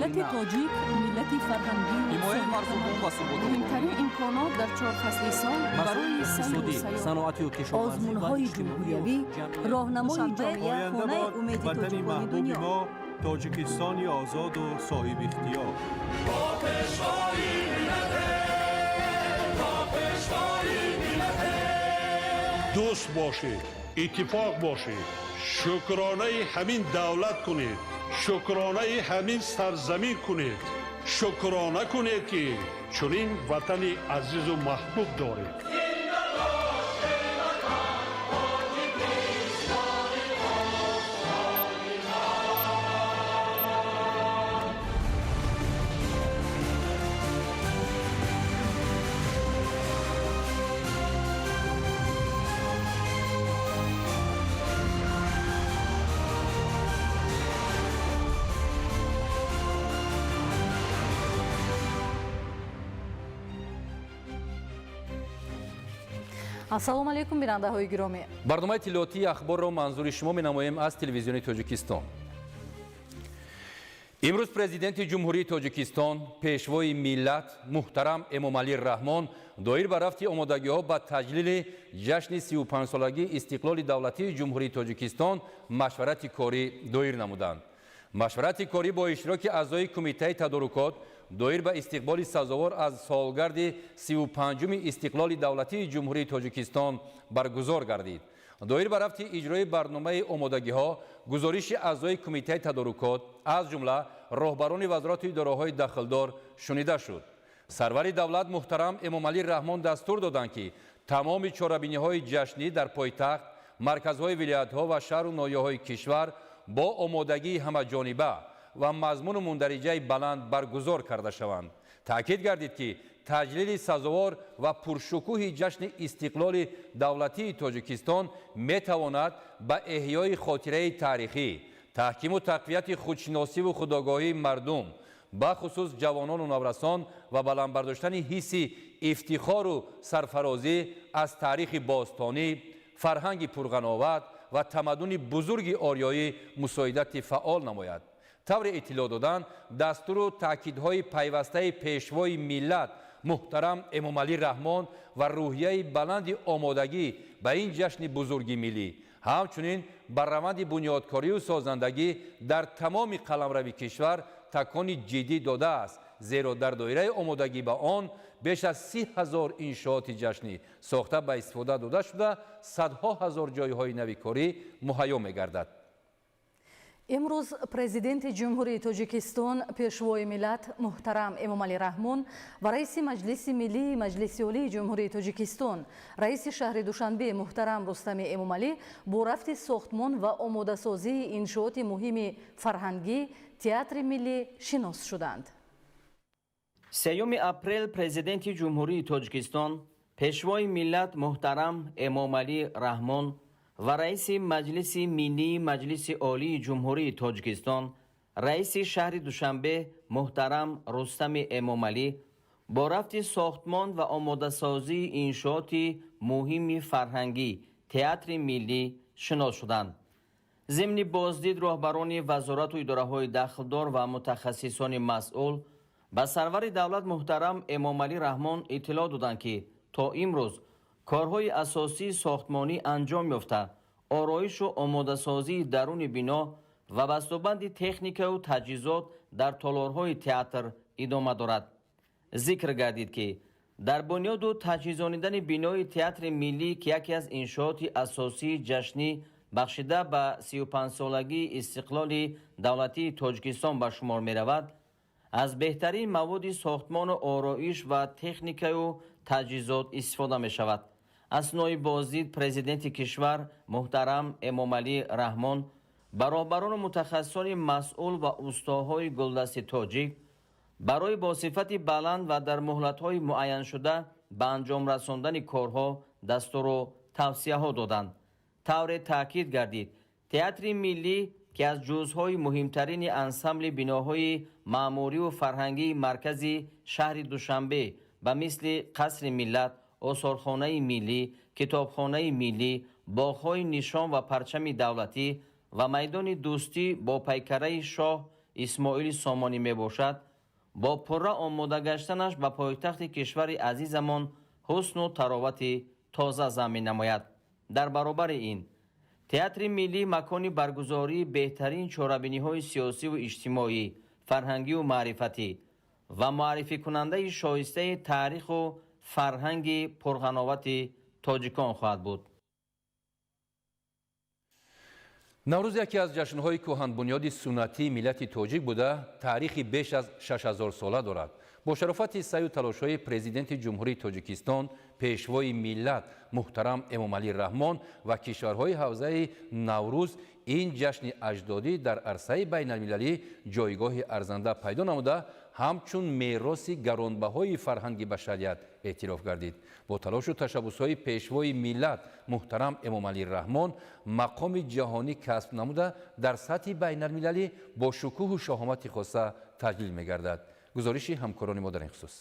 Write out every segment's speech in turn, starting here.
ملت تاجیک ملت فرهنگی مهمترین امکانات در 4 فصل سال برای سیر و سیاحت، آزمون‌های جمهوریوی، راهنمای جامعه، خانه امید تاجیکان دنیا. تاجیکستانی آزاد و صاحب اختیار. دوست باشید، اتفاق باشید، شکرانه همین دولت کنید، شکرانه همین سرزمین کنید، شکرانه کنید که چنین وطن عزیز و محبوب دارید. ассалому алайкум бинандаҳои гиромӣ. барномаи тиллиётии ахборро манзури шумо менамоем аз телевизиони тоҷикистон. имрӯз президенти ҷумҳурии тоҷикистон пешвои миллат муҳтарам эмомалӣ раҳмон доир ба рафти омодагиҳо ба таҷлили ҷашни 35-солагии истиқлоли давлатии ҷумҳурии тоҷикистон машварати корӣ доир намуданд. машварати корӣ бо иштироки аъзои кумитаи тадорукот доир ба истиқболи сазовор аз солгарди 35-уми истиқлоли давлатии ҷумҳурии тоҷикистон баргузор гардид. доир ба рафти иҷрои барномаи омодагиҳо гузориши аъзои кумитаи тадорукот аз ҷумла роҳбарони вазорату идораҳои дахлдор шунида шуд. сарвари давлат муҳтарам эмомалӣ раҳмон дастур доданд ки тамоми чорабиниҳои ҷашнӣ дар пойтахт, марказҳои вилоятҳо ва шаҳру ноҳияҳои кишвар бо омодагии ҳамаҷониба ва мазмуну мундариҷаи баланд баргузор карда шаванд. таъкид гардид ки таҷлили сазовор ва пуршукӯҳи ҷашни истиқлоли давлатии тоҷикистон метавонад ба эҳёи хотираи таърихӣ, таҳкиму тақвияти худшиносиву худогоҳии мардум, бахусус ҷавонону наврасон ва баландбардоштани ҳисси ифтихору сарфарозӣ аз таърихи бостонӣ, фарҳанги пурғановат ва тамаддуни бузурги ориёӣ мусоидати фаъол намояд. тавре иттилоъ додан дастуру таъкидҳои пайвастаи пешвои миллат муҳтарам эмомалӣ раҳмон ва рӯҳияи баланди омодагӣ ба ин ҷашни бузурги миллӣ ҳамчунин ба раванди бунёдкорию созандагӣ дар тамоми қаламрави кишвар такони ҷиддӣ додааст, зеро дар доираи омодагӣ ба он беш аз 30 000 иншооти ҷашнӣ сохта ба истифода дода шуда садҳо ҳазор ҷойҳои нави корӣ муҳайё мегардад. имрӯз президенти ҷумҳурии тоҷикистон пешвои миллат муҳтарам эмомалӣ раҳмон ва раиси маҷлиси миллии маҷлиси олии ҷумҳурии тоҷикистон раиси шаҳри душанбе муҳтарам рустами эмомалӣ бо рафти сохтмон ва омодасозии иншооти муҳими фарҳангӣ театри миллӣ шинос шуданд. 3 апрел президенти ҷумҳурии тоҷикистон пешвои миллат муҳтарам эмомалӣ раҳмон ва раиси маҷлиси миллии маҷлиси олии ҷумҳурии тоҷикистон раиси шаҳри душанбе муҳтарам рустами эмомалӣ бо рафти сохтмон ва омодасозии иншооти муҳими фарҳангӣ театри миллӣ шинос шуданд. зимни боздид роҳбарони вазорату идораҳои дахлдор ва мутахассисони масъул ба сарвари давлат муҳтарам эмомалӣ раҳмон иттилоъ доданд ки то имрӯз корҳои асосии сохтмонӣ анҷом ёфта, ороишу омодасозии даруни бино ва бастобанди техникаву таҷҳизот дар толорҳои театр идома дорад. зикр гардид ки дар бунёду таҷҳизонидани бинои театри миллӣ ки яке аз иншооти асосии ҷашнӣ бахшида ба 35-солагии истиқлоли давлатии тоҷикистон ба шумор меравад, аз беҳтарин маводи сохтмону ороиш ва техникаю таҷҳизот истифода мешавад. аснои боздид президенти кишвар муҳтарам эмомалӣ раҳмон ба роҳбарону мутахассисони масъул ва устоҳои гулдасти тоҷик барои бо сифати баланд ва дар муҳлатҳои муайяншуда ба анҷом расондани корҳо дастуру тавсияҳо доданд. тавре таъкид гардид театри миллӣ ки аз ҷузъҳои муҳимтарини ансамбли биноҳои маъмурию фарҳангии маркази шаҳри душанбе ба мисли қасри миллат, осорхонаи миллӣ, китобхонаи миллӣ, боғҳои нишон ва парчами давлатӣ ва майдони дӯстӣ бо пайкараи шоҳ исмоили сомонӣ мебошад бо пурра омода гаштанаш ба пойтахти кишвари азизамон ҳусну таровати тоза зам менамояд. дар баробари ин театри миллӣ макони баргузории беҳтарин чорабиниҳои сиёсиву иҷтимоӣ, фарҳангиву маърифатӣ ва муаррификунандаи шоистаи таъриху фарҳанги пурғановати тоҷикон хоҳад буд. наврӯз яке аз ҷашнҳои кӯҳанбунёди суннатии миллати тоҷик буда таърихи беш аз 6000 сола дорад. бо шарофати саъю талошҳои президенти ҷумҳурии тоҷикистон, пешвои миллат муҳтарам эмомалӣ раҳмон ва кишварҳои ҳавзаи наврӯз ин ҷашни аҷдодӣ дар арсаи байналмилалӣ ҷойгоҳи арзанда пайдо намуда ҳамчун мероси гаронбаҳои фарҳанги башарият эътироф гардид. бо талошу ташаббусҳои пешвои миллат муҳтарам эмомалӣ раҳмон мақоми ҷаҳонӣ касб намуда дар сатҳи байналмилалӣ бо шукӯҳу шоҳомати хоса таҷлил мегардад. гузориши ҳамкорони мо дар ин хусус.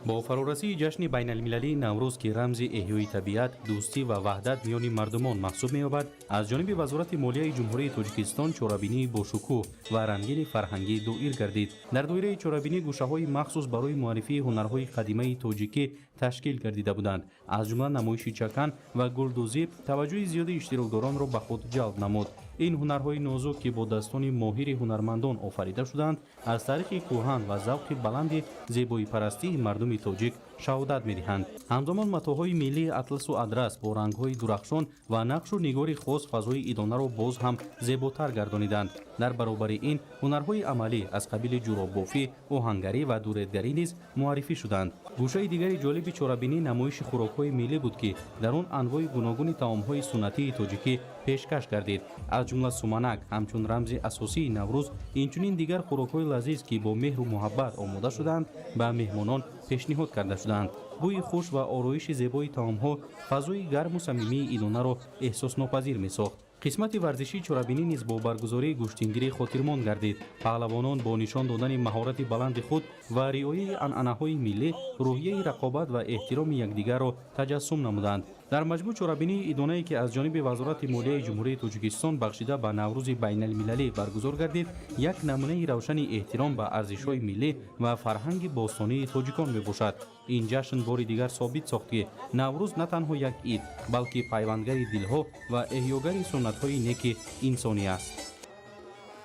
бо фарорасии ҷашни байналмилалии наврӯз ки рамзи эҳёи табиат, дӯстӣ ва ваҳдат миёни мардумон маҳсуб меёбад, аз ҷониби вазорати молияи ҷумҳурии тоҷикистон чорабинии бошукӯҳ ва рангини фарҳангӣ доир гардид. дар доираи чорабинӣ гӯшаҳои махсус барои муаррифии ҳунарҳои қадимаи тоҷикӣ ташкил гардида буданд. аз ҷумла намоиши чакан ва гулдӯзӣ таваҷҷӯҳи зиёди иштирокдоронро ба худ ҷалб намуд. ин ҳунарҳои нозук ки бодастони моҳири ҳунармандон офарида шуданд, аз таърихи кӯҳан ва завқи баланди зебоипарастии мардуми тоҷик шаҳодат медиҳанд. ҳамзамон матоъҳои миллии атласу адрас бо рангҳои дурахшон ва нақшу нигори хос фазои идонаро боз ҳам зеботар гардониданд. дар баробари ин ҳунарҳои амалӣ аз қабили ҷуроббофӣ, оҳангарӣ ва дуретгарӣ низ муаррифӣ шуданд. гӯшаи дигари ҷолиби чорабинӣ намоиши хӯрокҳои миллӣ буд ки дар он анвои гуногуни таомҳои суннатии тоҷикӣ пешкаш гардид. аз ҷумла суманак ҳамчун рамзи асосии наврӯз, инчунин дигар хӯрокҳои лазиз ки бо меҳру муҳаббат омода шуданд ба меҳмонон пешниҳод карда шуданд. бӯи хуш ва ороиши зебои таомҳо фазои гарму самимии идонаро эҳсоснопазир месохт. қисмати варзишии чорабинӣ низ бо баргузории гӯштингирӣ хотирмон гардид. паҳлавонон бо нишон додани маҳорати баланди худ ва риояи анъанаҳои миллӣ рӯҳияи рақобат ва эҳтироми якдигарро таҷассум намуданд. дар маҷмӯъ чорабинии идонае ки аз ҷониби вазорати молияи ҷумҳурии тоҷикистон бахшида ба наврӯзи байналмилалӣ баргузор гардид, як намунаи равшани эҳтиром ба арзишҳои миллӣ ва фарҳанги бостонии тоҷикон мебошад. ин ҷашн бори дигар собит сохт ки наврӯз на танҳо як ид, балки пайвандгари дилҳо ва эҳёгари суннатҳои неки инсонӣ аст.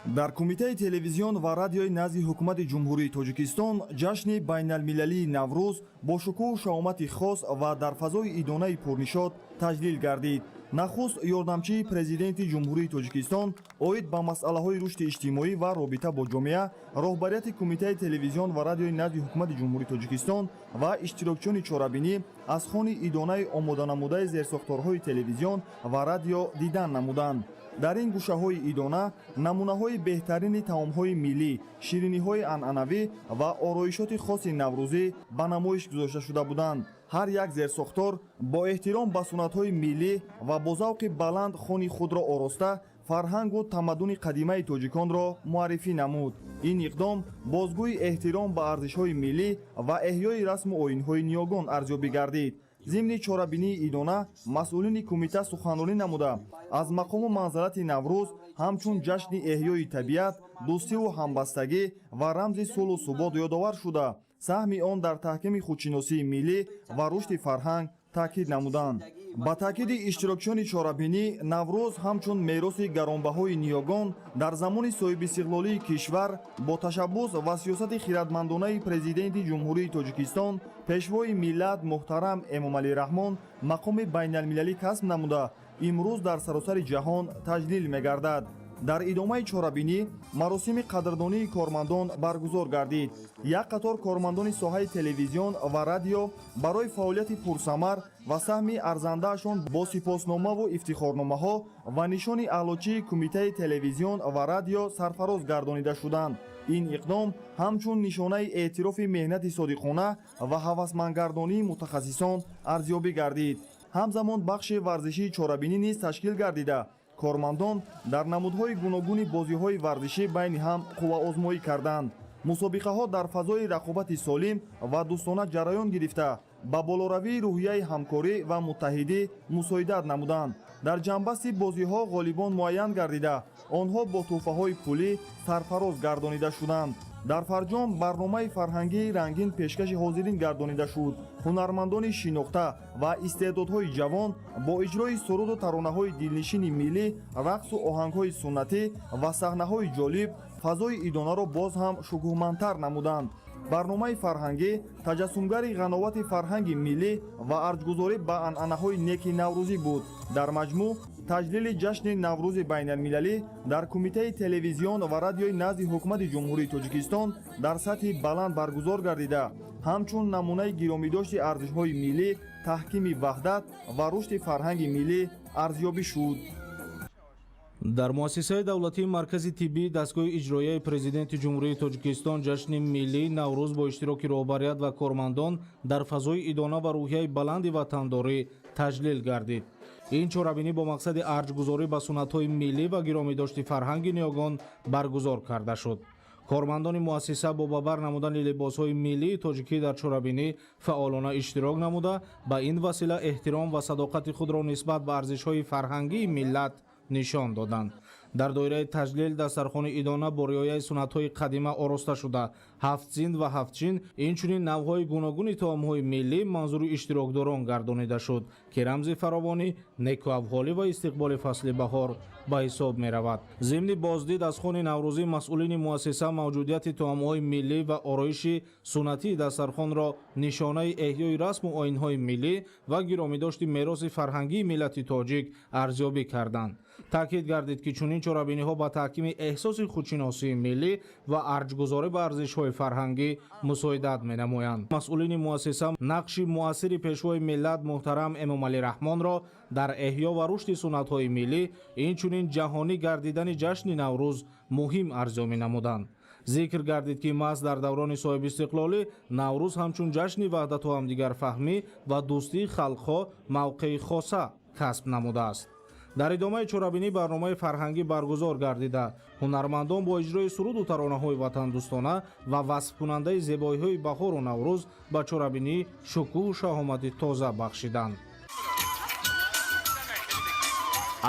дар кумитаи телевизион ва радиои назди ҳукумати ҷумҳурии тоҷикистон ҷашни байналмилалии наврӯз бо шукӯҳу шаомати хос ва дар фазои идонаи пурнишод таҷлил гардид. нахуст ёрдамчии президенти ҷумҳурии тоҷикистон оид ба масъалаҳои рушди иҷтимоӣ ва робита бо ҷомеа, роҳбарияти кумитаи телевизион ва радиои назди ҳукумати ҷумҳурии тоҷикистон ва иштирокчиёни чорабинӣ аз хони идонаи омоданамудаи зерсохторҳои телевизион ва радио дидан намуданд. дар ин гӯшаҳои идона намунаҳои беҳтарини таомҳои миллӣ, шириниҳои анъанавӣ ва ороишоти хоси наврӯзӣ ба намоиш гузошта шуда буданд. ҳар як зерсохтор бо эҳтиром ба суннатҳои миллӣ ва бо завқи баланд хони худро ороста фарҳангу тамаддуни қадимаи тоҷиконро муаррифӣ намуд. ин иқдом бозгӯи эҳтиром ба арзишҳои миллӣ ва эҳёи расму оинҳои ниёгон арзёбӣ гардид. зимни чорабинии идона масъулини кумита суханронӣ намуда аз мақому манзарати наврӯз ҳамчун ҷашни эҳёи табиат, дӯстиву ҳамбастагӣ ва рамзи сулҳу субот ёдовар шуда саҳми он дар таҳкими худшиносии миллӣ ва рушди фарҳанг таъкид намуданд. ба таъкиди иштирокчиёни чорабинӣ наврӯз ҳамчун мероси гаронбаҳои ниёгон дар замони соҳибистиқлолии кишвар бо ташаббус ва сиёсати хиратмандонаи президенти ҷумҳурии тоҷикистон пешвои миллат муҳтарам эмомалӣ раҳмон мақоми байналмилалӣ касб намуда имрӯз дар саросари ҷаҳон таҷлил мегардад. дар идомаи чорабинӣ маросими қадрдонии кормандон баргузор гардид. як қатор кормандони соҳаи телевизион ва радио барои фаъолияти пурсамар ва саҳми арзандаашон бо сипосномаву ифтихорномаҳо ва нишони аълочии кумитаи телевизион ва радио сарфароз гардонида шуданд. ин иқдом ҳамчун нишонаи эътирофи меҳнати содиқона ва ҳавасмандгардонии мутахассисон арзёбӣ гардид. ҳамзамон бахши варзишии чорабинӣ низ ташкил гардида кормандон дар намудҳои гуногуни бозиҳои варзишӣ байни ҳам қувваозмоӣ карданд. мусобиқаҳо дар фазои рақобати солим ва дӯстона ҷараён гирифта ба болоравии рӯҳияи ҳамкорӣ ва муттаҳидӣ мусоидат намуданд. дар ҷанбасти бозиҳо ғолибон муайян гардида онҳо бо тӯҳфаҳои пулӣ сарфароз гардонида шуданд. дар фарҷом барномаи фарҳангии рангин пешкаши ҳозирин гардонида шуд. ҳунармандони шинохта ва истеъдодҳои ҷавон бо иҷрои суруду таронаҳои дилнишини миллӣ, рақсу оҳангҳои суннатӣ ва саҳнаҳои ҷолиб фазои идонаро боз ҳам шукӯҳмандтар намуданд. барномаи фарҳангӣ таҷассумгари ғановати фарҳанги миллӣ ва арҷгузорӣ ба анъанаҳои неки наврӯзӣ буд. дар маҷмӯъ таҷлили ҷашни наврӯзи байналмилалӣ дар кумитаи телевизион ва радиои назди ҳукумати ҷумҳурии тоҷикистон дар сатҳи баланд баргузор гардида, ҳамчун намунаи гиромидошти арзишҳои миллӣ, таҳкими ваҳдат ва рушди фарҳанги миллӣ арзёбӣ шуд. дар муассисаи давлатии маркази тиббии дастгоҳи иҷроияи президенти ҷумҳурии тоҷикистон ҷашни миллии наврӯз бо иштироки роҳбарият ва кормандон дар фазои идона ва рӯҳияи баланди ватандорӣ таҷлил гардид. ин чорабинӣ бо мақсади арҷгузорӣ ба суннатҳои миллӣ ва гиромидошти фарҳанги ниёгон баргузор карда шуд. кормандони муассиса бо ба бар намудани либосҳои миллии тоҷикӣ дар чорабинӣ фаъолона иштирок намуда, ба ин васила эҳтиром ва садоқати худро нисбат ба арзишҳои фарҳангии миллат нишон доданд. дар доираи таҷлил дастархони идона бо риояи суннатҳои қадима ороста шуда, ҳафтзинд ва ҳафтчин, инчунин навъҳои гуногуни таомҳои миллӣ манзури иштирокдорон гардонида шуд, ки рамзи фаровонӣ, некуавҳолӣ ва истиқболи фасли баҳор ба ҳисоб меравад. зимни боздид аз хони наврӯзӣ масъулини муассиса мавҷудияти таомҳои миллӣ ва ороиши суннатии дастархонро нишонаи эҳёи расму оинҳои миллӣ ва гиромидошти мероси фарҳангии миллати тоҷик арзёбӣ карданд. таъкид гардид, ки чунин чорабиниҳо ба таҳкими эҳсоси худшиносии миллӣ ва арҷгузорӣ ба арзишҳои фарҳангӣ мусоидат менамоянд. масъулини муассиса нақши муассири пешвои миллат муҳтарам Эмомалӣ Раҳмонро дар эҳё ва рушди суннатҳои миллӣ, инчунин ҷаҳонӣ гардидани ҷашни наврӯз муҳим арзёбӣ намуданд. зикр гардид, ки маҳз дар даврони соҳибистиқлолӣ наврӯз ҳамчун ҷашни ваҳдату ҳамдигарфаҳмӣ ва дӯстии халқҳо мавқеи хоса касб намудааст. дар идомаи чорабинӣ барномаи фарҳангӣ баргузор гардида, ҳунармандон бо иҷрои суруду таронаҳои ватандӯстона ва васфкунандаи зебоиҳои баҳору наврӯз ба чорабинӣ шукӯҳу шаҳомати тоза бахшиданд.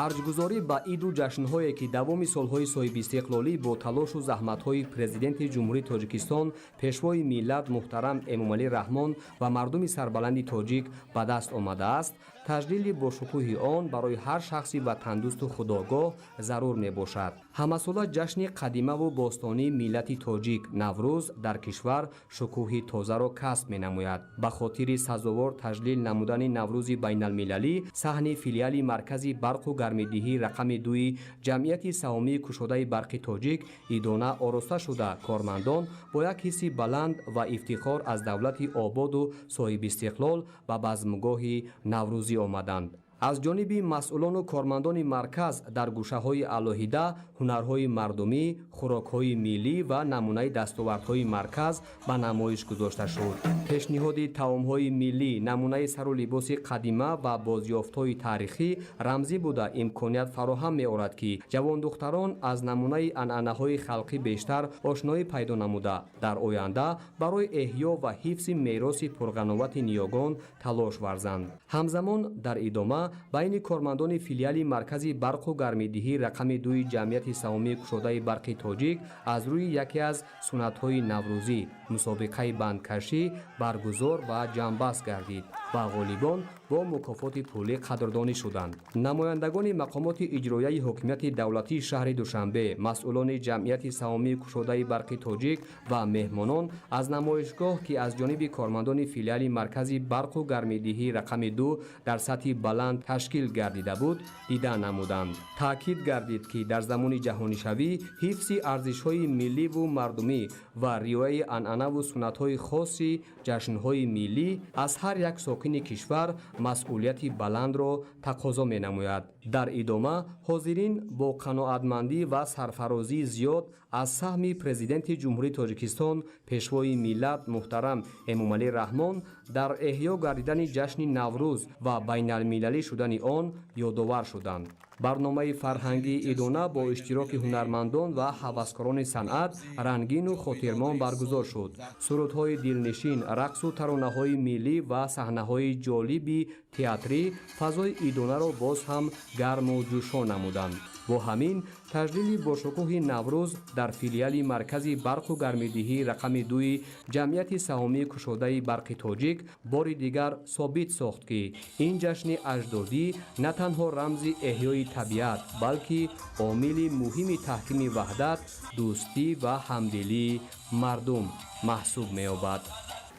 арҷгузорӣ ба иду ҷашнҳое ки давоми солҳои соҳибистиқлолӣ бо талошу заҳматҳои президенти ҷумҳурии тоҷикистон, пешвои миллат муҳтарам Эмомалӣ Раҳмон ва мардуми сарбаланди тоҷик ба даст омадааст, таҷлили бошукӯҳи он барои ҳар шахси ватандӯсту худогоҳ зарур мебошад. ҳамасола ҷашни қадимаву бостонии миллати тоҷик наврӯз дар кишвар шукӯҳи тозаро касб менамояд. ба хотири сазовор таҷлил намудани наврӯзи байналмилалӣ, саҳни филиали маркази барқу гармидиҳӣ рақами 2-и ҷамъияти саҳомии кушодаи барқи тоҷик идона ороста шуда, кормандон бо як ҳисси баланд ва ифтихор аз давлати ободу соҳибистиқлол ба базмгоҳи наврӯзӣ омаданд. аз ҷониби масъулону кормандони марказ дар гӯшаҳои алоҳида ҳунарҳои мардумӣ, хӯрокҳои миллӣ ва намунаи дастовардҳои марказ ба намоиш гузошта шуд. пешниҳоди таомҳои миллӣ, намунаи сару либоси қадима ва бозёфтҳои таърихӣ рамзӣ буда имконият фароҳам меорад, ки ҷавондухтарон аз намунаи анъанаҳои халқӣ бештар ошноӣ пайдо намуда, дар оянда барои эҳё ва ҳифзи мероси пурғановати ниёгон талош варзанд. ҳамзамон дар идома байни кормандони филиали маркази барқу гармидиҳӣ рақами 2-и ҷамъияти саҳомии кушодаи барқи тоҷик аз рӯи яке аз суннатҳои наврӯзӣ, мусобиқаи бандкашӣ баргузор ва ҷамъбаст гардид ва ғолибон бо мукофоти пулӣ қадрдонӣ шуданд. намояндагони мақомоти иҷроияи ҳокимияти давлатии шаҳри Душанбе, масъулони ҷамъияти саҳомии кушодаи барқи тоҷик ва меҳмонон аз намоишгоҳ, ки аз ҷониби кормандони филиали маркази барқу гармидиҳӣ рақами 2 дар сатҳи баланд ташкил гардида буд, дида намуданд. таъкид гардид, ки дар замони ҷаҳонишавӣ ҳифзи арзишҳои милливу мардумӣ ва риояи анъанаву суннатҳои хоси ҷашнҳои миллӣ аз ҳар як сокини кишвар масъулияти баландро тақозо менамояд. дар идома ҳозирин бо қаноатмандӣ ва сарфарозии зиёд аз саҳми президенти ҷумҳурии тоҷикистон, пешвои миллат муҳтарам Эмомалӣ Раҳмон дар эҳё гардидани ҷашни наврӯз ва байналмилалӣ шудани он ёдовар шуданд. барномаи фарҳангии идона бо иштироки ҳунармандон ва ҳаваскорони санъат рангину хотирмон баргузор шуд. сурудҳои дилнишин, рақсу таронаҳои миллӣ ва саҳнаҳои ҷолиби театрӣ фазои идонаро боз ҳам гарму ҷӯшон намуданд. бо ҳамин таҷлили бошукӯҳи наврӯз дар филиали маркази барқу гармидиҳӣ рақами 2 ҷамъияти саҳомии кушодаи барқи тоҷик бори дигар собит сохт ки ин ҷашни аҷдодӣ на танҳо рамзи эҳёи табиат балки омили муҳими таҳкими ваҳдат дӯстӣ ва ҳамдилии мардум маҳсуб меёбад.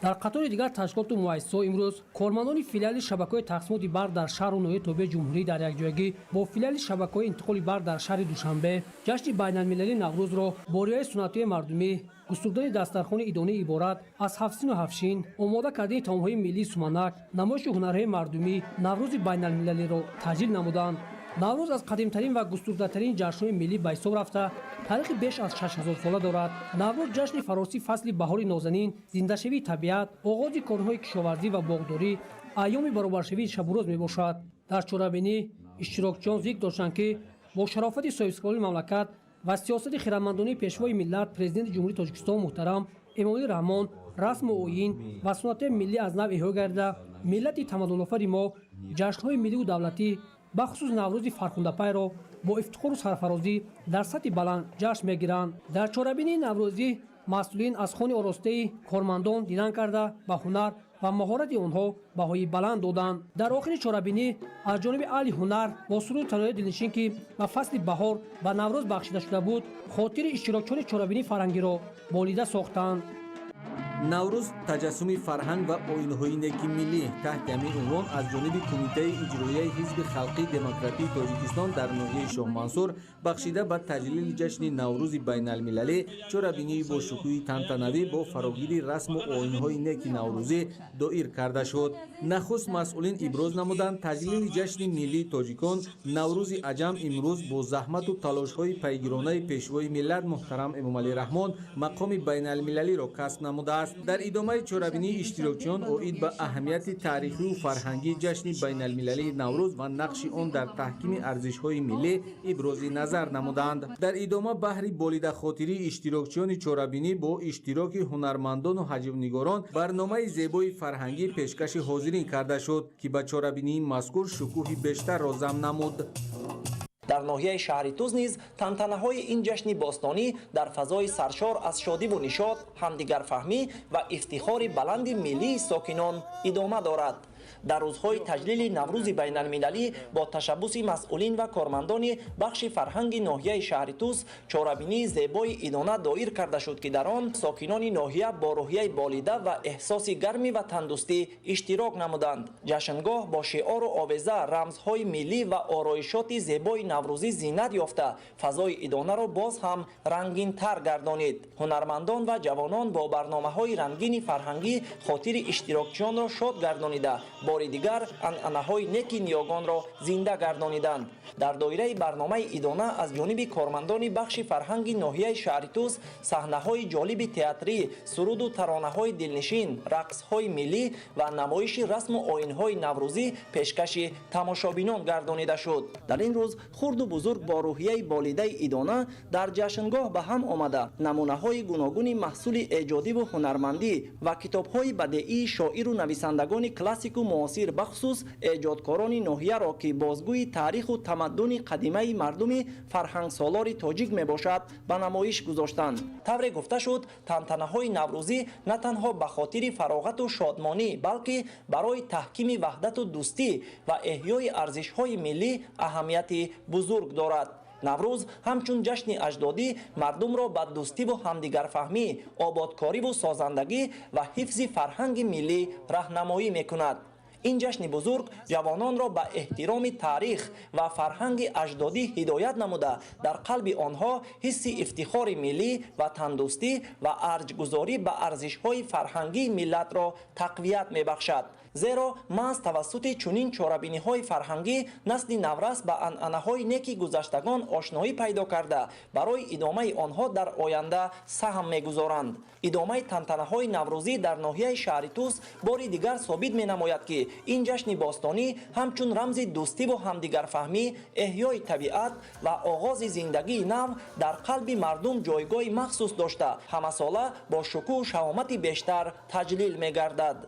дар қатори дигар ташкилоту муассисаҳо имрӯз кормандони филиали шабакаҳои тақсимоти барқ дар шаҳру ноҳияи тобии ҷумҳурӣ дар якҷоягӣ бо филиали шабакаҳои интиқоли барқ дар шаҳри душанбе ҷашни байналмилалии наврӯзро бо риояи суннатҳои мардумӣ густурдани дастархони идонаи иборат аз ҳафсину ҳафшин омода кардани таомҳои миллии суманак намоиши ҳунарҳои мардумӣ наврӯзи байналмилалиро таҷлил намуданд. наврӯз аз қадимтарин ва густурдатарини ҷашнҳои миллӣ ба ҳисоб рафта таърихи беш аз 6000 сола дорад. наврӯз ҷашни фаросӣ фасли баҳори нозанин, зиндашавии табиат, оғози корҳои кишоварзӣ ва боғдорӣ, айёми баробаршавии шабурӯз мебошад. дар чорабинӣ иштирокчиён зикр доштанд ки бо шарофати соҳибистиқлолии мамлакат ва сиёсати хирадмандонаи пешвои миллат президенти ҷумҳурии Тоҷикистон муҳтарам Эмомалӣ Раҳмон расму оин ва суннатҳои миллӣ аз нав эҳё гарда миллати тамаддунофари мо ҷашнҳои милливу давлатӣ бахусус наврӯзи фархундапайро бо ифтихору сарфарозӣ дар сатҳи баланд ҷашн мегиранд. дар чорабинии наврӯзӣ масъулин аз хони оростаи кормандон дидан карда ба ҳунар ва маҳорати онҳо баҳои баланд доданд. дар охири чорабинӣ аз ҷониби аҳли ҳунар бо суруди танои дилнишин ки ба фасли баҳор ба наврӯз бахшида шуда буд хотири иштирокчиёни чорабинии фарҳангиро болида сохтанд. наврӯз таҷассуми фарҳанг ва оинҳои неки миллӣ таҳти ҳамин унвон аз ҷониби кумитаи иҷроияи ҳизби халқии демократии тоҷикистон дар ноҳияи шоҳмансур бахшида ба таҷлили ҷашни наврӯзи байналмилалӣ чорабинии бошукӯҳи тантанавӣ бо фарогири расму оинҳои неки наврӯзӣ доир карда шуд. нахуст масъулин иброз намуданд таҷлили ҷашни миллии тоҷикон наврӯзи аҷам имрӯз бо заҳмату талошҳои пайгиронаи пешвои миллат муҳтарам Эмомалӣ Раҳмон мақоми байналмилалиро касб намудааст. дар идомаи чорабинии иштирокчиён оид ба аҳамияти таърихиву фарҳангии ҷашни байналмилалии наврӯз ва нақши он дар таҳкими арзишҳои миллӣ ибрози назар намуданд. дар идома баҳри болидахотирии иштирокчиёни чорабинӣ бо иштироки ҳунармандону ҳаҷвнигорон барномаи зебои фарҳангӣ пешкаши ҳозирин карда шуд ки ба чорабинии мазкур шукӯҳи бештарро зам намуд. дар ноҳияи шаҳри Туз низ тантанаҳои ин ҷашни бостонӣ дар фазои саршор аз шодиву нишод, ҳамдигарфаҳмӣ ва ифтихори баланди миллии сокинон идома дорад. дар рӯзҳои таҷлили наврӯзи байналмилалӣ бо ташаббуси масъулин ва кормандони бахши фарҳанги ноҳияи шаҳри Туз чорабинии зебои идона доир карда шуд ки дар он сокинони ноҳия бо рӯҳияи болида ва эҳсоси гармӣ ва тандурустӣ иштирок намуданд. ҷашнгоҳ бо шиору овеза рамзҳои миллӣ ва ороишоти зебои наврӯзӣ зинат ёфта фазои идонаро боз ҳам рангинтар гардонид. ҳунармандон ва ҷавонон бо барномаҳои рангини фарҳангӣ хотири иштирокчиёнро шод гардонида бори дигар анъанаҳои неки ниёгонро зинда гардониданд. дар доираи барномаи идона аз ҷониби кормандони бахши фарҳанги ноҳияи шаҳри Туз саҳнаҳои ҷолиби театрӣ, суруду таронаҳои дилнишин, рақсҳои миллӣ ва намоиши расму оинҳои наврӯзӣ пешкаши тамошобинон гардонида шуд. дар ин рӯз хурду бузург бо рӯҳияи болидаи идона дар ҷашнгоҳ ба ҳам омада намунаҳои гуногуни маҳсули эҷодиву ҳунармандӣ ва китобҳои бадеии шоиру нависандагони классику муосир бахусус эҷодкорони ноҳияро ки бозгӯи таъриху тамаддуни қадимаи мардуми фарҳангсолори тоҷик мебошад ба намоиш гузоштанд. тавре гуфта шуд тантанаҳои наврӯзӣ на танҳо ба хотири фароғату шодмонӣ балки барои таҳкими ваҳдату дӯстӣ ва эҳёи арзишҳои миллӣ аҳамияти бузург дорад. наврӯз ҳамчун ҷашни аҷдодӣ мардумро ба дӯстиву ҳамдигарфаҳмӣ, ободкориву созандагӣ ва ҳифзи фарҳанги миллӣ раҳнамоӣ мекунад. ин ҷашни бузург ҷавононро ба эҳтироми таърих ва фарҳанги аҷдодӣ ҳидоят намуда дар қалби онҳо ҳисси ифтихори миллӣ ва тандурустӣ ва арҷгузорӣ ба арзишҳои фарҳангии миллатро тақвият мебахшад. зеро маҳз тавассути чунин чорабиниҳои фарҳангӣ насли наврас ба анъанаҳои неки гузаштагон ошноӣ пайдо карда барои идомаи онҳо дар оянда саҳм мегузоранд. идомаи тантанаҳои наврӯзӣ дар ноҳияи шаҳри Туз бори дигар собит менамояд ки ин ҷашни бостонӣ ҳамчун рамзи дӯстиву ҳамдигарфаҳмӣ, эҳёи табиат ва оғози зиндагии нав дар қалби мардум ҷойгоҳи махсус дошта ҳамасола бо шукӯҳу шаҳомати бештар таҷлил мегардад.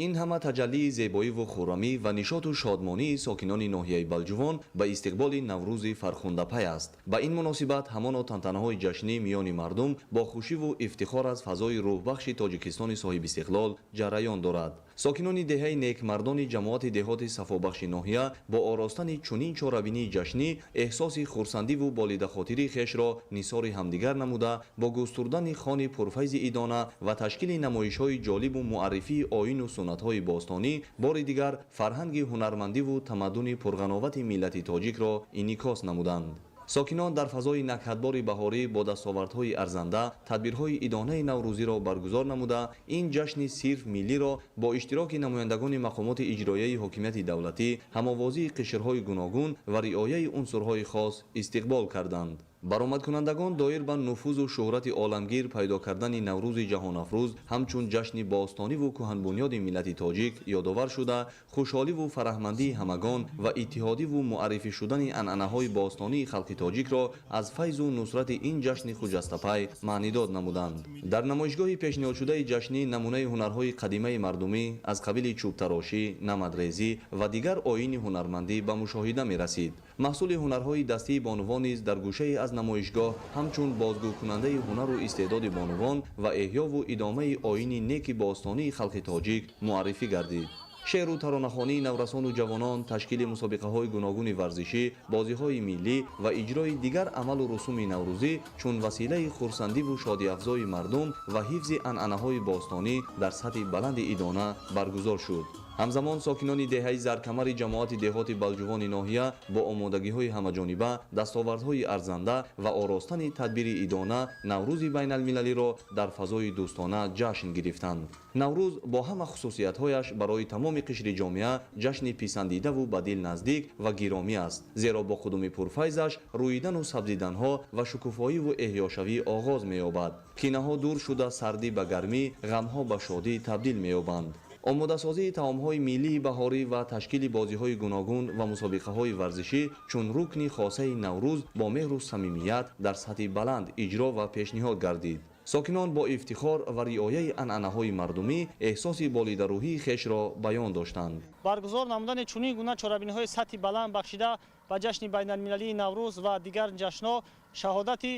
ин ҳама таҷаллии зебоиву хуррамӣ ва нишоту шодмонии сокинони ноҳияи балҷувон ба истиқболи наврӯзи фархундапай аст. Ба ин муносибат ҳамоно тантанаҳои ҷашнӣ миёни мардум бо хушиву ифтихор аз фазои рӯҳбахши тоҷикистони соҳибистиқлол ҷараён дорад. сокинони деҳаи некмардони ҷамоати деҳоти сафобахши ноҳия бо оростани чунин чорабинии ҷашнӣ эҳсоси хурсандиву болидахотирии хешро нисори ҳамдигар намуда бо гӯстурдани хони пурфайзи идона ва ташкили намоишҳои ҷолибу муаррифии оину суннатҳои бостонӣ бори дигар фарҳанги ҳунармандиву тамаддуни пурғановати миллати тоҷикро инъикос намуданд. сокинон дар фазои накҳатбори баҳорӣ бо дастовардҳои арзанда тадбирҳои идонаи наврӯзиро баргузор намуда ин ҷашни сирф миллиро бо иштироки намояндагони мақомоти иҷроияи ҳокимияти давлатӣ ҳамовозии қишрҳои гуногун ва риояи унсурҳои хос истиқбол карданд. баромадкунандагон доир ба нуфузу шӯҳрати оламгир пайдо кардани наврӯзи ҷаҳонафрӯз ҳамчун ҷашни бостониву кӯҳанбунёди миллати тоҷик ёдовар шуда хушҳоливу фараҳмандии ҳамагон ва иттиҳодиву муаррифӣ шудани анъанаҳои бостонии халқи тоҷикро аз файзу нусрати ин ҷашни хуҷастапай маънидод намуданд. дар намоишгоҳи пешниҳодшудаи ҷашнӣ намунаи ҳунарҳои қадимаи мардумӣ аз қабили чӯбтарошӣ, намадрезӣ ва дигар оини ҳунармандӣ ба мушоҳида мерасид. маҳсули ҳунарҳои дастии бонувон низ дар гӯшаи аз намоишгоҳ ҳамчун бозгӯкунандаи ҳунару истеъдоди бонувон ва эҳёву идомаи оини неки бостонии халқи тоҷик муаррифӣ гардид. шеъру таронахонии наврасону ҷавонон, ташкили мусобиқаҳои гуногуни варзишӣ, бозиҳои миллӣ ва иҷрои дигар амалу русуми наврӯзӣ чун василаи хурсандиву шодиафзои мардум ва ҳифзи анъанаҳои бостонӣ дар сатҳи баланди идона баргузор шуд. ҳамзамон сокинони деҳаи заркамари ҷамоати деҳоти балҷувони ноҳия бо омодагиҳои ҳамаҷониба, дастовардҳои арзанда ва оростани тадбири идона наврӯзи байналмилалиро дар фазои дӯстона ҷашн гирифтанд. наврӯз бо ҳама хусусиятҳояш барои тамоми қишри ҷомеа ҷашни писандидаву ба дил наздик ва гиромӣ аст, зеро бо қудуми пурфайзаш рӯидану сабзиданҳо ва шукуфоиву эҳёшавӣ оғоз меёбад. кинаҳо дур шуда сардӣ ба гармӣ, ғамҳо ба шодӣ табдил меёбанд. омодасозии таомҳои миллии баҳорӣ ва ташкили бозиҳои гуногун ва мусобиқаҳои варзишӣ чун рукни хосаи наврӯз бо меҳру самимият дар сатҳи баланд иҷро ва пешниҳод гардид. сокинон бо ифтихор ва риояи анъанаҳои мардумӣ эҳсоси болидарӯҳии хешро баён доштанд. баргузор намудани чунин гуна чорабиниҳои сатҳи баланд бахшида ба ҷашни байналмилалии наврӯз ва дигар ҷашнҳо шаҳодати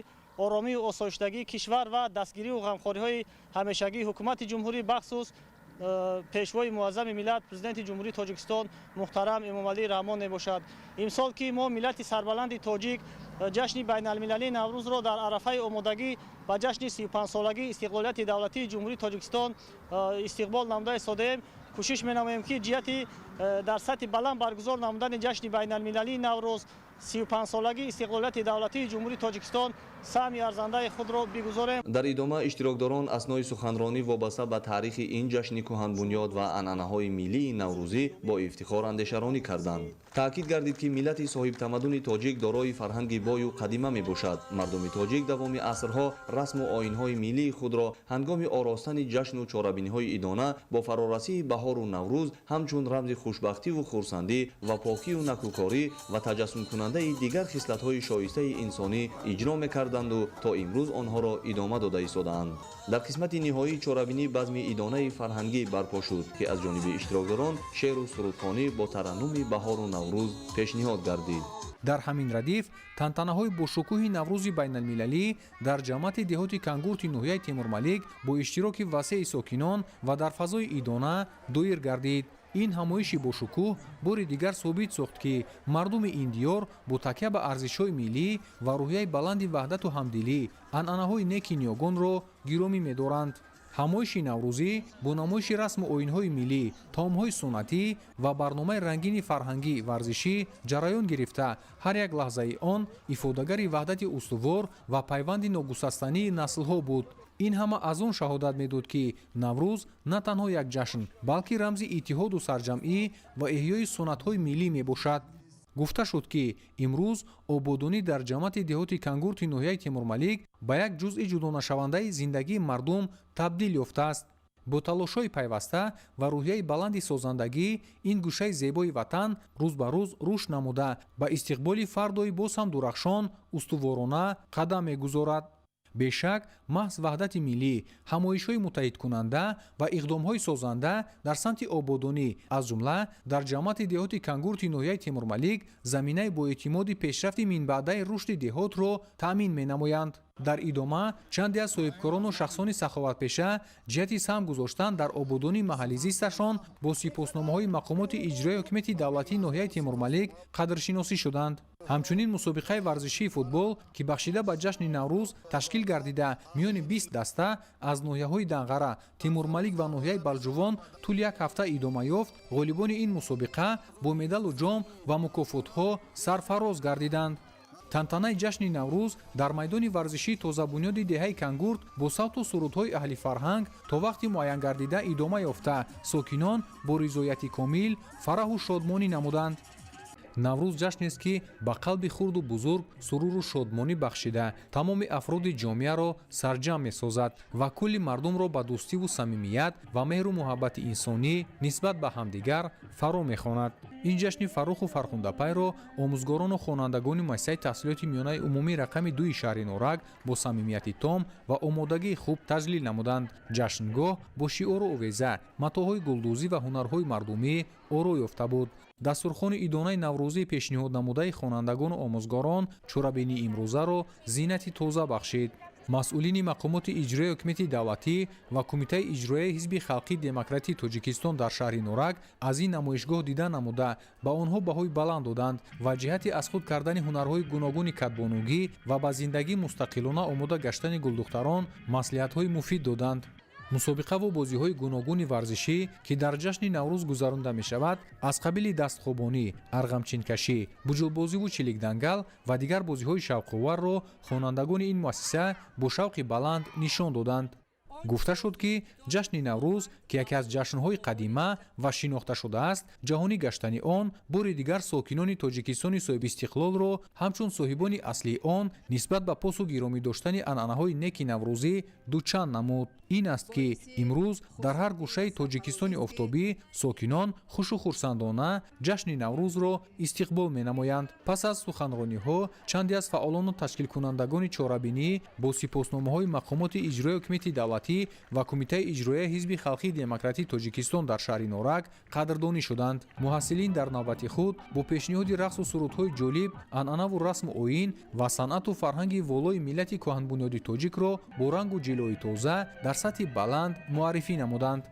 оромию осоиштагии кишвар ва дастгирию ғамхориҳои ҳамешагии ҳукумати ҷумҳурӣ бахсус пешвои муаззами миллат президенти ҷумҳурии тоҷикистон муҳтарам эмомалӣ раҳмон мебошад. имсол ки мо миллати сарбаланди тоҷик ҷашни байналмилалии наврӯзро дар арафаи омодагӣ ба ҷашни 35-солагии истиқлолияти давлатии ҷумҳурии тоҷикистон истиқбол намуда истодаем. кӯшиш менамоем ки ҷиҳати дар сатҳи баланд баргузор намудани ҷашни байналмилалии наврӯз 35-солагии истиқлолияти давлатии ҷумҳурии тоҷикистон саҳми арзандаи худро бигузорем. дар идома иштирокдорон аснои суханронӣ вобаста ба таърихи ин ҷашни кӯҳанбунёд ва анъанаҳои миллии наврӯзӣ бо ифтихор андешаронӣ карданд. таъкид гардид ки миллати соҳибтамаддуни тоҷик дорои фарҳанги бою қадима мебошад. мардуми тоҷик давоми асрҳо расму оинҳои миллии худро ҳангоми оростани ҷашну чорабиниҳои идона бо фарорасии баҳору наврӯз ҳамчун рамзи хушбахтиву хурсандӣ ва покию накӯкорӣ ва таҷассумкунандаи дигар хислатҳои шоистаи инсонӣ иҷро мекарданду то имрӯз онҳоро идома дода истодаанд. дар қисмати ниҳоӣ чорабинӣ базми идонаи фарҳангӣ барпо шуд ки аз ҷониби иштирокдорон шеъру сурудхонӣ бо тараннуми баҳору наврӯз пешниҳод гардид. дар ҳамин радиф тантанаҳои бошукӯҳи наврӯзи байналмилалӣ дар ҷамъати деҳоти кангурти ноҳияи темурмалик бо иштироки васеъи сокинон ва дар фазои идона доир гардид. ин ҳамоиши бошукӯҳ бори дигар собит сохт ки мардуми ин диёр бо такя ба арзишҳои миллӣ ва рӯҳияи баланди ваҳдату ҳамдилӣ анъанаҳои неки ниёгонро гиромӣ медоранд. ҳамоиши наврӯзӣ бо намоиши расму оинҳои миллӣ, таомҳои суннатӣ ва барномаи рангини фарҳангӣ варзишӣ ҷараён гирифта ҳар як лаҳзаи он ифодагари ваҳдати устувор ва пайванди ногусастании наслҳо буд. ин ҳама аз он шаҳодат медод ки наврӯз на танҳо як ҷашн балки рамзи иттиҳоду сарҷамъӣ ва эҳёи суннатҳои миллӣ мебошад. гуфта шуд ки имрӯз ободонӣ дар ҷамъати деҳоти кангурти ноҳияи темурмалик ба як ҷузъи ҷудонашавандаи зиндагии мардум табдил ёфтааст. бо талошҳои пайваста ва рӯҳияи баланди созандагӣ ин гӯшаи зебои ватан рӯз ба рӯз рушд намуда ба истиқболи фардои боз ҳам дурахшон устуворона қадам мегузорад. бешак маҳз ваҳдати миллӣ, ҳамоишҳои муттаҳидкунанда ва иқдомҳои созанда дар самти ободонӣ, аз ҷумла дар ҷамъияти деҳоти Кангурти ноҳияи Темурмалик заминаи боэътимоди пешрафти минбаъдаи рушди деҳотро таъмин менамоянд. дар идома чанде аз соҳибкорону шахсони саховатпеша ҷиҳати саҳм гузоштан дар ободонии маҳаллизисташон бо сипосномаҳои мақомоти иҷроии ҳокимияти давлатии ноҳияи Темурмалик қадршиносӣ шуданд. ҳамчунин мусобиқаи варзишии футбол ки бахшида ба ҷашни Наврӯз ташкил гардида миёни 20 даста аз ноҳияҳои Данғара, Темурмалик ва ноҳияи Балҷувон тӯли як ҳафта идома ёфт, ғолибони ин мусобиқа бо медалу ҷом ва мукофотҳо сарфароз гардиданд. тантанаи ҷашни Наврӯз дар майдони варзишии тозабунёди деҳаи Кангурт бо савту сурудҳои аҳли фарҳанг то вақти муайян гардида идома ёфта, сокинон бо ризояти комил фараҳу шодмонӣ намуданд. Наврӯз ҷашнест ки ба қалби хурду бузург суруру шодмонӣ бахшида тамоми афроди ҷомеаро сарҷамъ месозад ва кулли мардумро ба дӯстиву самимият ва меҳру муҳаббати инсонӣ нисбат ба ҳамдигар фаро мехонад. ин ҷашни фарруху фархундапайро омӯзгорону хонандагони муассисаи таҳсилоти миёнаи умумии рақами 2 шаҳри Норак бо самимияти том ва омодагии хуб таҷлил намуданд. ҷашнгоҳ бо шиору овеза, матоъҳои гулдӯзӣ ва ҳунарҳои мардумӣ оро ёфта буд. дастурхони идонаи наврӯзии пешниҳод намудаи хонандагону омӯзгорон чорабинии имрӯзаро зинати тоза бахшид. масъулини мақомоти иҷроии ҳокимияти давлатӣ ва кумитаи иҷроияи ҳизби халқии демократии Тоҷикистон дар шаҳри Норак аз ин намоишгоҳ дида намуда ба онҳо баҳои баланд доданд ва ҷиҳати аз худ кардани ҳунарҳои гуногуни катбонугӣ ва ба зиндагии мустақилона омода гаштани гулдухтарон маслиҳатҳои муфид доданд. мусобиқаву бозиҳои гуногуни варзишӣ ки дар ҷашни Наврӯз гузаронида мешавад аз қабили дастхобонӣ, арғамчинкашӣ, буҷулбозиву чиликдангал ва дигар бозиҳои шавқоварро хонандагони ин муассиса бо шавқи баланд нишон доданд. гуфта шуд ки ҷашни Наврӯз ки яке аз ҷашнҳои қадима ва шинохта шудааст, ҷаҳонӣ гаштани он бори дигар сокинони Тоҷикистони соҳибистиқлолро ҳамчун соҳибони аслии он нисбат ба посу гиромӣ доштани анъанаҳои неки наврӯзӣ дучанд намуд. ин аст ки имрӯз дар ҳар гӯшаи Тоҷикистони офтобӣ сокинон хушу хурсандона ҷашни Наврӯзро истиқбол менамоянд. пас аз суханрониҳо чанде аз фаъолону ташкилкунандагони чорабинӣ бо сипосномаҳои мақомоти иҷроии ҳокимияти давлатӣ ва кумитаи иҷроияи ҳизби халқии демократии Тоҷикистон дар шаҳри Норак қадрдонӣ шуданд. муҳассилин дар навбати худ бо пешниҳоди рақсу сурудҳои ҷолиб анъанаву расму оин ва санъату фарҳанги волои миллати кӯҳанбунёди тоҷикро бо рангу ҷилои тоза дар сатҳи баланд муаррифӣ намуданд.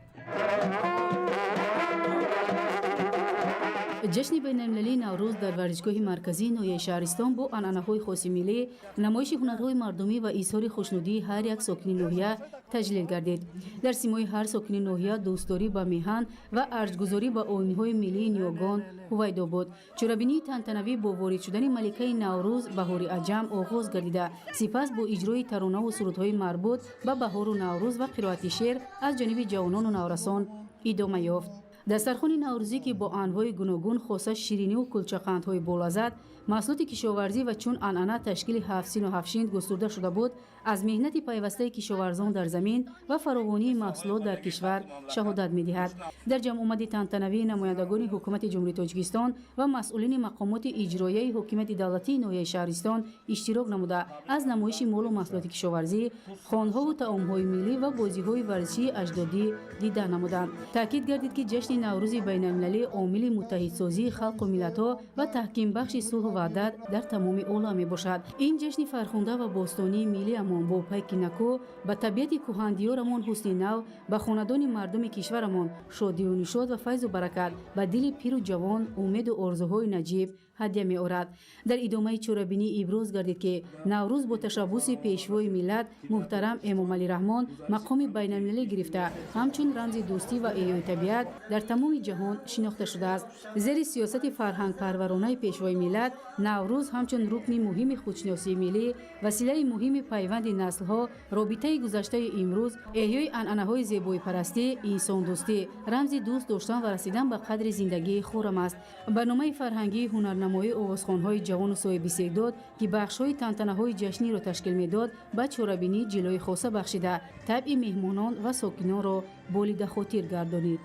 ҷашни байналмилалии Наврӯз дар варзишгоҳи марказии ноҳияи шаҳристон бо анъанаҳои хоси миллӣ, намоиши ҳунарҳои мардумӣ ва изҳори хушнудии ҳар як сокини ноҳия таҷлил гардид. дар симои ҳар сокини ноҳия дӯстдорӣ ба меҳан ва арзгузорӣ ба оинҳои миллии ниёгон ҳувайдо буд. чорабинии тантанавӣ бо ворид шудани маликаи Наврӯз баҳори аҷам оғоз гардида, сипас бо иҷрои таронаву сурудҳои марбут ба баҳору Наврӯз ва қироати шеър аз ҷониби ҷавонону наврасон идома ёфт. дастархони наврӯзӣ ки бо анвои гуногун хоса шириниву кулчақандҳои болаззат, маҳсулоти кишоварзӣ ва чун анъана ташкили 7 сину 7 шинд густурда шуда буд, аз меҳнати пайвастаи кишоварзон дар замин ва фаровонии маҳсулот дар кишвар шаҳодат медиҳад. дар ҷамъомади тантанавии намояндагони ҳукумати ҷумҳурии Тоҷикистон ва масъулини мақомоти иҷроияи ҳокимияти давлатии ноҳияи шаҳристон иштирок намуда аз намоиши молу маҳсулоти кишоварзӣ, хонҳову таомҳои миллӣ ва бозиҳои варзишии аҷдодӣ дида намуданд. таъкид гардид ки ҷашни наврӯзи байналмилалӣ омили муттаҳидсозии халқу миллатҳо ва таҳкимбахши сулҳу ваҳдат дар тамоми олам мебошад. ин ҷашни фархунда ва бостонии миллиамон бо пайки накӯ ба табиати кӯҳандиёрамон ҳусни нав, ба хонадони мардуми кишварамон шодию нишод ва файзу баракат, ба дили пиру ҷавон умеду орзуҳои наҷиб ҳадя меорад. дар идомаи чорабинӣ иброз гардид ки Наврӯз бо ташаббуси пешвои миллат муҳтарам Эмомалӣ Раҳмон мақоми байналмилалӣ гирифта, ҳамчун рамзи дӯстӣ ва эҳёи табиат дар тамоми ҷаҳон шинохта шудааст. зери сиёсати фарҳангпарваронаи пешвои миллат, Наврӯз ҳамчун рукни муҳими худшиносии миллӣ, василаи муҳими пайванди наслҳо, робитаи гузаштаи имрӯз, эҳёи анъанаҳои зебоипарастӣ, инсондӯстӣ, рамзи дӯст доштан ва расидан ба қадри зиндагии хуррам аст. барномаи фарҳангии ҳунарнамоии овозхонҳои ҷавону соҳибистеъдод ки бахшҳои тантанаҳои ҷашниро ташкил медод, ба чорабинӣ ҷилои хоса бахшида, табъи меҳмонон ва сокинонро болидахотир гардонид.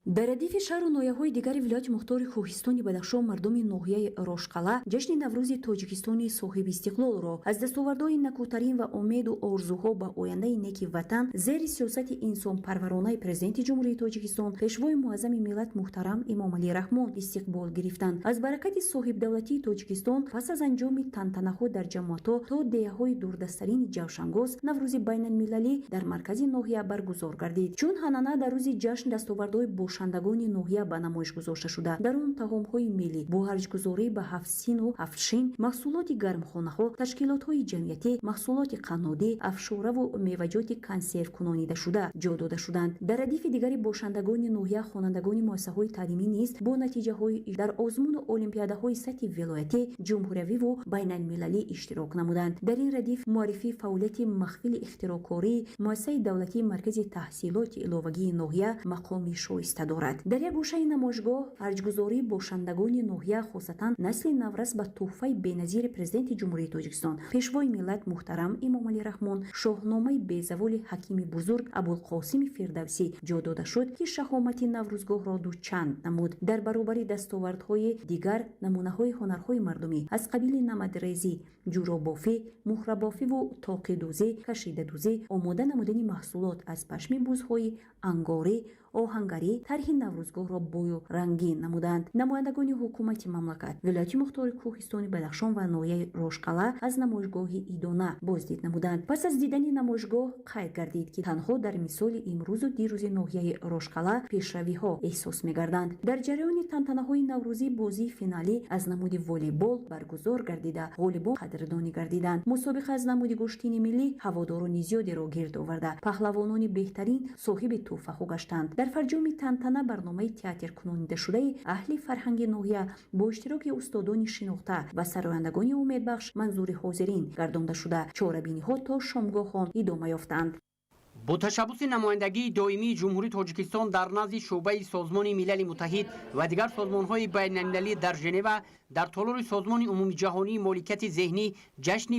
дар радифи шаҳру ноҳияҳои дигари вилояти мухтори кӯҳистони бадахшон мардуми ноҳияи рошқала ҷашни наврӯзи тоҷикистони соҳиби истиқлолро аз дастовардҳои накӯтарин ва умеду орзуҳо ба ояндаи неки ватан зери сиёсати инсонпарваронаи президенти ҷумҳурии тоҷикистон пешвои муаззами миллат муҳтарам эмомалӣ раҳмон истиқбол гирифтанд. аз баракати соҳибдавлатии тоҷикистон пас аз анҷоми тантанаҳо дар ҷамоатҳо то деҳаҳои дурдастарини ҷавшангоз наврӯзи байналмилалӣ дар маркази ноҳия баргузор гардид. чун ҳанана дар рӯзи ҷашн дастовардҳои бошандагони ноҳия ба намоиш гузошта шуда, дар он таомҳои миллӣ бо ҳарҷгузорӣ ба 7 сину 7 шин, маҳсулоти гармхонаҳо, ташкилотҳои ҷамъиятӣ, маҳсулоти қаннодӣ, афшураву меваҷоти консервкунонидашуда ҷо дода шуданд. дар радифи дигари бошандагони ноҳия хонандагони муассисаҳои таълимӣ низ бо натиҷаҳои дар озмуну олимпиадаҳои сатҳи вилоятӣ, ҷумҳуриявиву байналмилалӣ иштирок намуданд. дар ин радиф муаррифии фаъолияти махфили ихтироъкории муассисаи давлатии маркази таҳсилоти иловагии ноҳия мақоми шоиста дорад. дар як гӯшаи намоишгоҳ ҳарҷгузории бошандагони ноҳия хосатан насли наврас ба тӯҳфаи беназири президенти ҷумҳурии тоҷикистон пешвои миллат муҳтарам эмомалӣ раҳмон шоҳномаи безаволи ҳакими бузург абулқосими фирдавсӣ ҷо дода шуд, ки шаҳомати наврӯзгоҳро дучанд намуд. дар баробари дастовардҳои дигар намунаҳои ҳунарҳои мардумӣ аз қабили намадрезӣ, ҷӯробофӣ, муҳрабофиву тоқидӯзӣ, кашидадӯзӣ, омода намудани маҳсулот аз пашми бузҳои ангорӣ, оҳангарӣ тарҳи наврӯзгоҳро бою рангин намуданд. намояндагони ҳукумати мамлакат, вилояти мухтори кӯҳистони бадахшон ва ноҳияи рошқала аз намоишгоҳи идона боздид намуданд. пас аз дидани намоишгоҳ қайд гардид, ки танҳо дар мисоли имрӯзу дирӯзи ноҳияи рошқала пешравиҳо эҳсос мегарданд. дар ҷараёни тантанаҳои наврӯзӣ бозии финалӣ аз намуди волейбол баргузор гардида ғолибон қадрдонӣ гардиданд. мусобиқа аз намуди гӯштини миллӣ ҳаводорони зиёдеро гирд оварда паҳлавонони беҳтарин соҳиби тӯҳфаҳо гаштанд. дар фарҷоми тантана барномаи театркунонидашудаи аҳли фарҳанги ноҳия бо иштироки устодони шинохта ва сарояндагони умедбахш манзури ҳозирин гардонда шуда чорабиниҳо то шомгоҳон идома ёфтанд. бо ташаббуси намояндагии доимии ҷумҳурии тоҷикистон дар назди шуъбаи созмони милали муттаҳид ва дигар созмонҳои байналмилалӣ дар женева дар толори созмони умумиҷаҳонии моликияти зеҳнӣ ҷашни